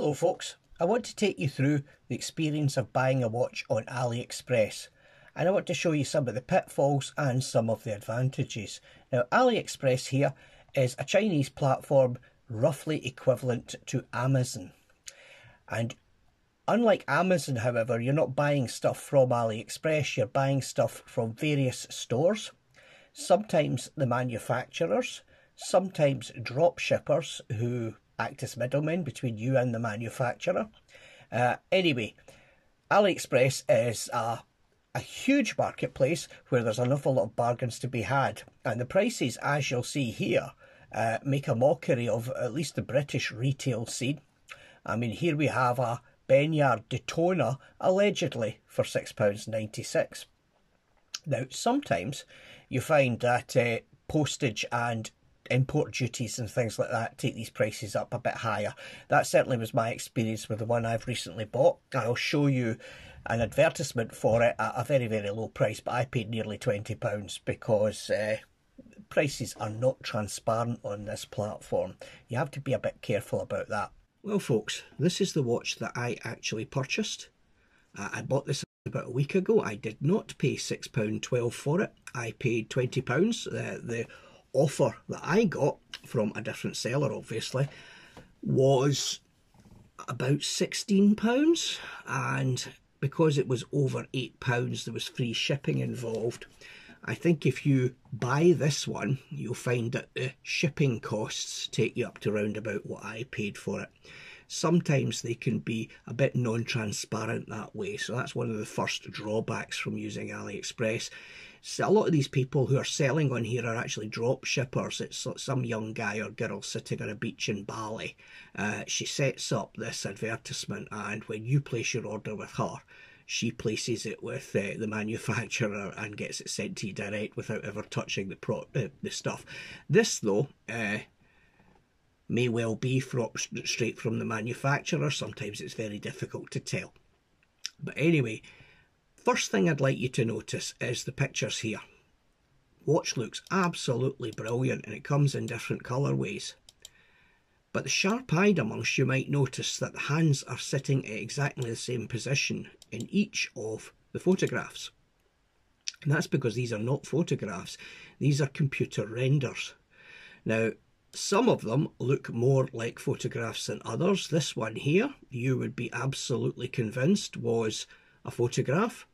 Hello folks, I want to take you through the experience of buying a watch on AliExpress, and I want to show you some of the pitfalls and some of the advantages. Now AliExpress here is a Chinese platform roughly equivalent to Amazon, and unlike Amazon however, you're not buying stuff from AliExpress, you're buying stuff from various stores, sometimes the manufacturers, sometimes drop shippers who act as middlemen between you and the manufacturer. Anyway, AliExpress is a huge marketplace where there's an awful lot of bargains to be had, and the prices, as you'll see here, make a mockery of at least the British retail scene. I mean, here we have a Benyar Daytona allegedly for £6.96. Now sometimes you find that postage and import duties and things like that take these prices up a bit higher. That certainly was my experience with the one I've recently bought. I'll show you an advertisement for it at a very, very low price, but I paid nearly £20 because prices are not transparent on this platform. You have to be a bit careful about that. Well folks, this is the watch that I actually purchased. I bought this about a week ago. I did not pay £6.12 for it. I paid £20. The offer that I got from a different seller obviously was about £16, and because it was over £8 there was free shipping involved. I think if you buy this one you'll find that the shipping costs take you up to around about what I paid for it. Sometimes they can be a bit non-transparent that way, so that's one of the first drawbacks from using AliExpress. So a lot of these people who are selling on here are actually drop shippers. It's some young guy or girl sitting on a beach in Bali. She sets up this advertisement, and when you place your order with her, she places it with the manufacturer and gets it sent to you direct without ever touching the stuff. This though may well be straight from the manufacturer. Sometimes it's very difficult to tell. But anyway, first thing I'd like you to notice is the pictures here. Watch looks absolutely brilliant and it comes in different colourways. But the sharp-eyed amongst you might notice that the hands are sitting at exactly the same position in each of the photographs. And that's because these are not photographs, these are computer renders. Now, some of them look more like photographs than others. This one here, you would be absolutely convinced was a photograph.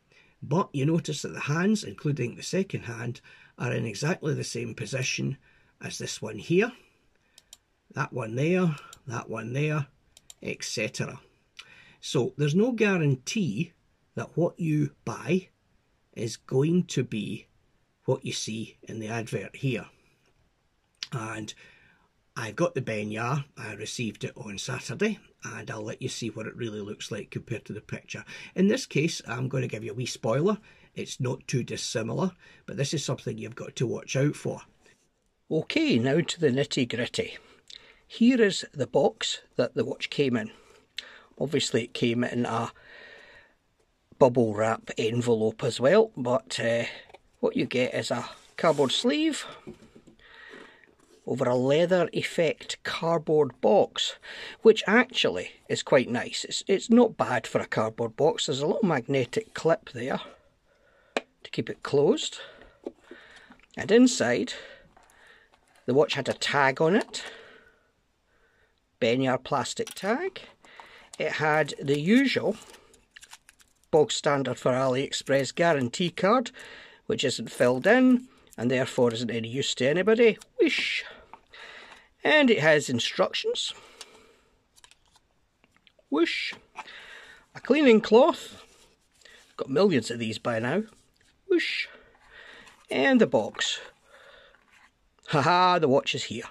But you notice that the hands, including the second hand, are in exactly the same position as this one here, that one there, etc. So there's no guarantee that what you buy is going to be what you see in the advert here. And I've got the Benyar. I received it on Saturday, and I'll let you see what it really looks like compared to the picture. In this case, I'm going to give you a wee spoiler. It's not too dissimilar, but this is something you've got to watch out for. Okay, now to the nitty-gritty. Here is the box that the watch came in. Obviously it came in a bubble wrap envelope as well, but what you get is a cardboard sleeve over a leather effect cardboard box, which actually is quite nice. It's not bad for a cardboard box. There's a little magnetic clip there to keep it closed, and inside the watch had a tag on it, Benyar plastic tag. It had the usual bog standard for AliExpress guarantee card, which isn't filled in and therefore isn't any use to anybody. Whoosh! And it has instructions. Whoosh! A cleaning cloth. Got millions of these by now. Whoosh! And the box. Haha, the watch is here.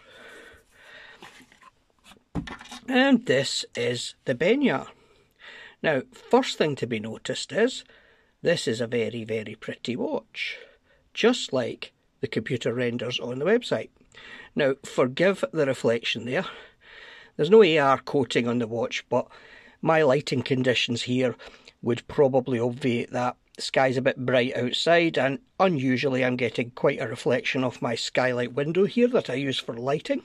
And this is the Benyar. Now, first thing to be noticed is this is a very, very pretty watch, just like the computer renders on the website. Now, forgive the reflection there. There's no AR coating on the watch, but my lighting conditions here would probably obviate that. The sky's a bit bright outside, and unusually I'm getting quite a reflection off my skylight window here that I use for lighting.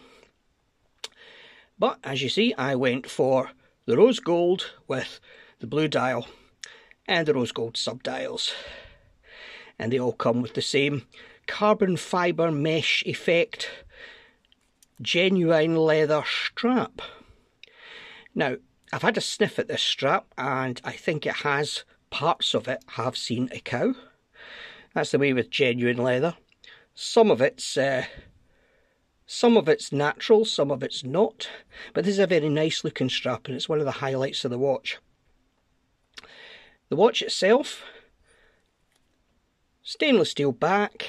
But as you see, I went for the rose gold with the blue dial and the rose gold subdials. And they all come with the same carbon fibre mesh effect, genuine leather strap. Now, I've had a sniff at this strap and I think it has, parts of it have seen a cow. That's the way with genuine leather. Some of it's natural, some of it's not. But this is a very nice looking strap and it's one of the highlights of the watch. The watch itself, stainless steel back,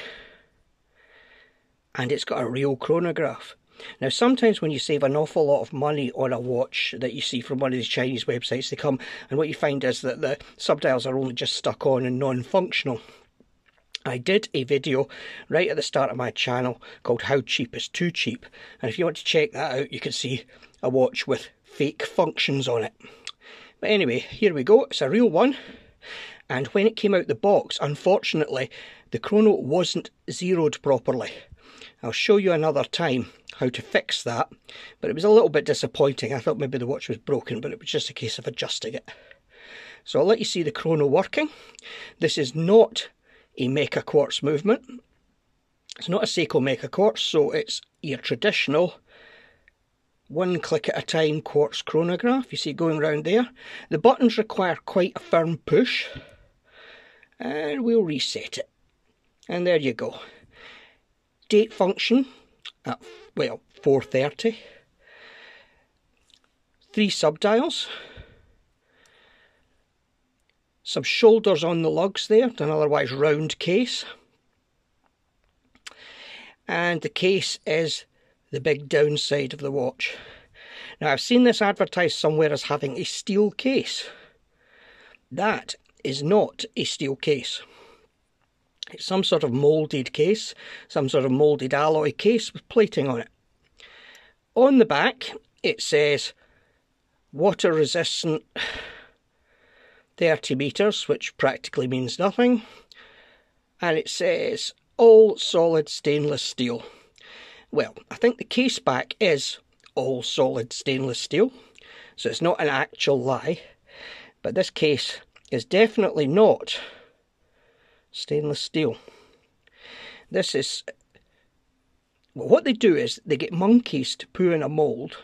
and it's got a real chronograph. Now sometimes when you save an awful lot of money on a watch that you see from one of these Chinese websites, they come and what you find is that the subdials are only just stuck on and non-functional. I did a video right at the start of my channel called How Cheap is Too Cheap, and if you want to check that out you can see a watch with fake functions on it. But anyway, here we go, it's a real one, and when it came out the box, unfortunately the chrono wasn't zeroed properly. I'll show you another time how to fix that, but it was a little bit disappointing. I thought maybe the watch was broken, but it was just a case of adjusting it. So I'll let you see the chrono working. This is not a Mecha Quartz movement. It's not a Seiko Mecha Quartz, so it's your traditional one click at a time quartz chronograph. You see it going around there. The buttons require quite a firm push, and we'll reset it. And there you go. Date function at, well, 4:30. 3 subdials. Some shoulders on the lugs there, an otherwise round case. And the case is the big downside of the watch. Now I've seen this advertised somewhere as having a steel case. That is not a steel case. It's some sort of moulded case, some sort of moulded alloy case with plating on it. On the back it says water resistant 30 metres, which practically means nothing, and it says all solid stainless steel. Well, I think the case back is all solid stainless steel, so it's not an actual lie, but this case is definitely not stainless steel. This is, well, what they do is they get monkeys to poo in a mould,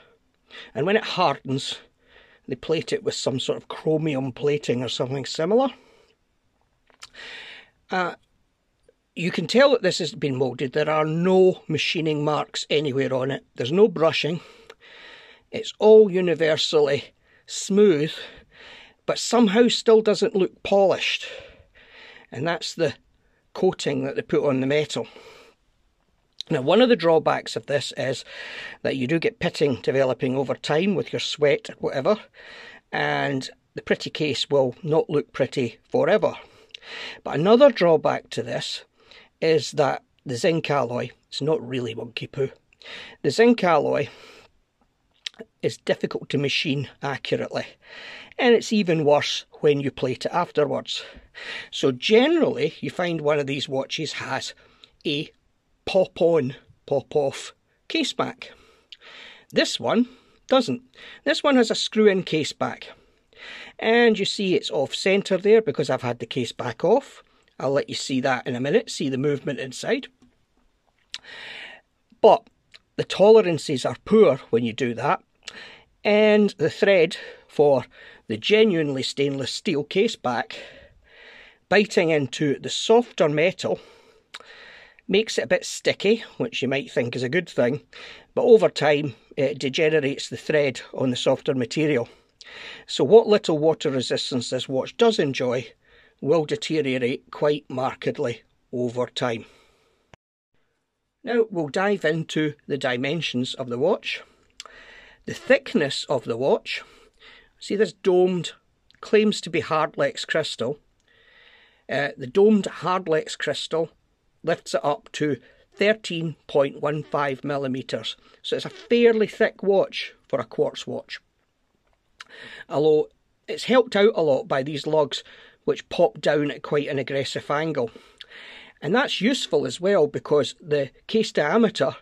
and when it hardens they plate it with some sort of chromium plating or something similar. You can tell that this has been moulded. There are no machining marks anywhere on it. There's no brushing. It's all universally smooth, but somehow still doesn't look polished. And that's the coating that they put on the metal. Now, one of the drawbacks of this is that you do get pitting developing over time with your sweat or whatever, and the pretty case will not look pretty forever. But another drawback to this is that the zinc alloy, it's not really monkey poo, the zinc alloy is difficult to machine accurately, and it's even worse when you plate it afterwards. So generally you find one of these watches has a pop-on, pop-off case back. This one doesn't. This one has a screw-in case back. And you see it's off-centre there because I've had the case back off. I'll let you see that in a minute, see the movement inside. But the tolerances are poor when you do that. And the thread for the genuinely stainless steel case back, biting into the softer metal, makes it a bit sticky, which you might think is a good thing, but over time it degenerates the thread on the softer material. So what little water resistance this watch does enjoy will deteriorate quite markedly over time. Now we'll dive into the dimensions of the watch. The thickness of the watch, see this domed, claims to be Hardlex crystal. The domed Hardlex crystal lifts it up to 13.15 millimeters. So it's a fairly thick watch for a quartz watch. Although it's helped out a lot by these lugs which pop down at quite an aggressive angle. And that's useful as well because the case diameter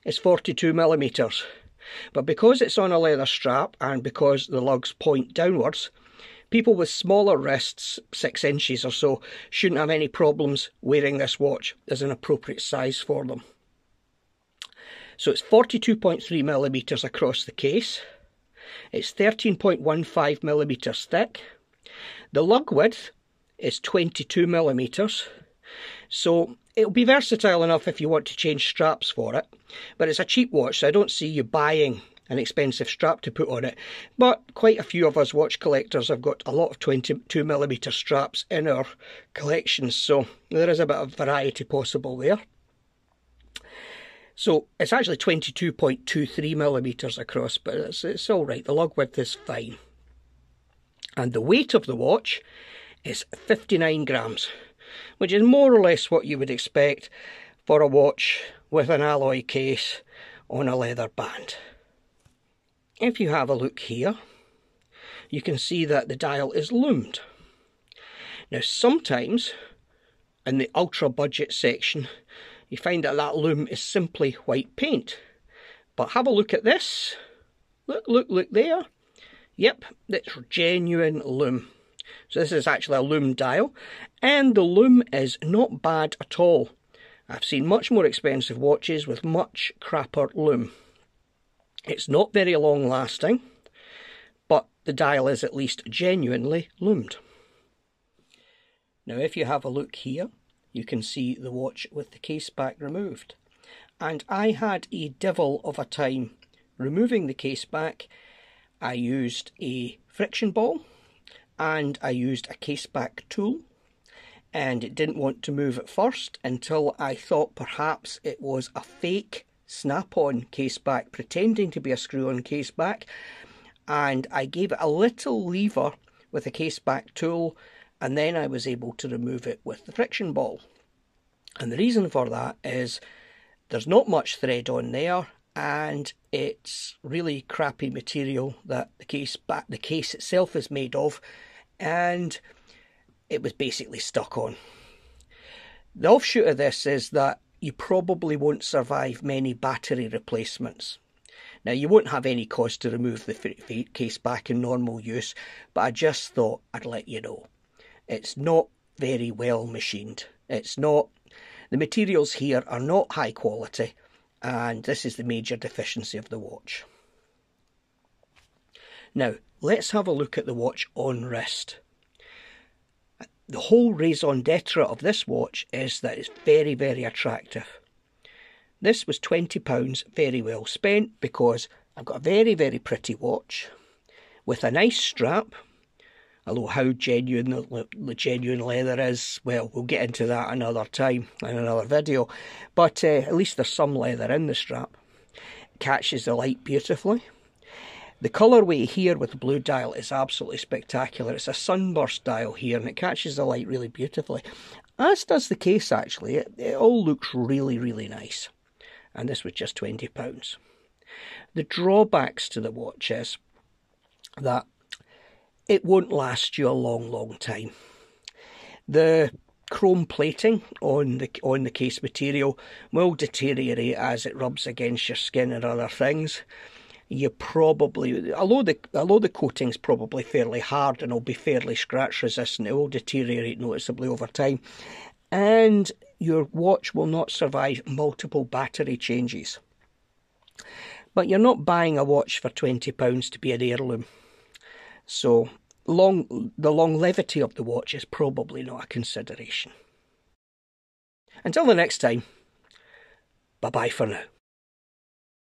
is 42 millimeters. But because it's on a leather strap and because the lugs point downwards, people with smaller wrists, 6 inches or so, shouldn't have any problems wearing this watch as an appropriate size for them. So it's 42.3mm across the case. It's 13.15mm thick. The lug width is 22mm. So it'll be versatile enough if you want to change straps for it. But it's a cheap watch, so I don't see you buying an expensive strap to put on it. But quite a few of us watch collectors have got a lot of 22mm straps in our collections, so there is a bit of variety possible there. So it's actually 22.23mm across, but it's all right. The lug width is fine. And the weight of the watch is 59 grams, which is more or less what you would expect for a watch with an alloy case on a leather band. If you have a look here, you can see that the dial is loomed. Now sometimes in the ultra budget section you find that that loom is simply white paint. But have a look at this. Look there. Yep, it's genuine loom. So this is actually a loom dial, and the loom is not bad at all. I've seen much more expensive watches with much crapper loom. It's not very long lasting, but the dial is at least genuinely loomed. Now if you have a look here, you can see the watch with the case back removed. And I had a devil of a time removing the case back. I used a friction ball and I used a case back tool, and it didn't want to move at first until I thought perhaps it was a fake snap-on case back pretending to be a screw-on case back, and I gave it a little lever with a case back tool, and then I was able to remove it with the friction ball. And the reason for that is there's not much thread on there, and it's really crappy material that the case itself is made of, and it was basically stuck on. The offshoot of this is that you probably won't survive many battery replacements. Now, you won't have any cost to remove the case back in normal use, but I just thought I'd let you know. It's not very well machined. It's not. The materials here are not high quality, and this is the major deficiency of the watch. Now, let's have a look at the watch on wrist. The whole raison d'etre of this watch is that it's very, very attractive. This was £20 very well spent, because I've got a very, very pretty watch with a nice strap. Although how genuine the genuine leather is, well, we'll get into that another time in another video. But at least there's some leather in the strap. It catches the light beautifully. The colourway here with the blue dial is absolutely spectacular. It's a sunburst dial here, and it catches the light really beautifully. As does the case, actually. It all looks really, really nice. And this was just £20. The drawbacks to the watch is that it won't last you a long, long time. The chrome plating on the case material will deteriorate as it rubs against your skin and other things. You probably, although the coating's probably fairly hard and will be fairly scratch resistant, it will deteriorate noticeably over time, and your watch will not survive multiple battery changes. But you're not buying a watch for £20 to be an heirloom. So the longevity of the watch is probably not a consideration. Until the next time, bye-bye for now.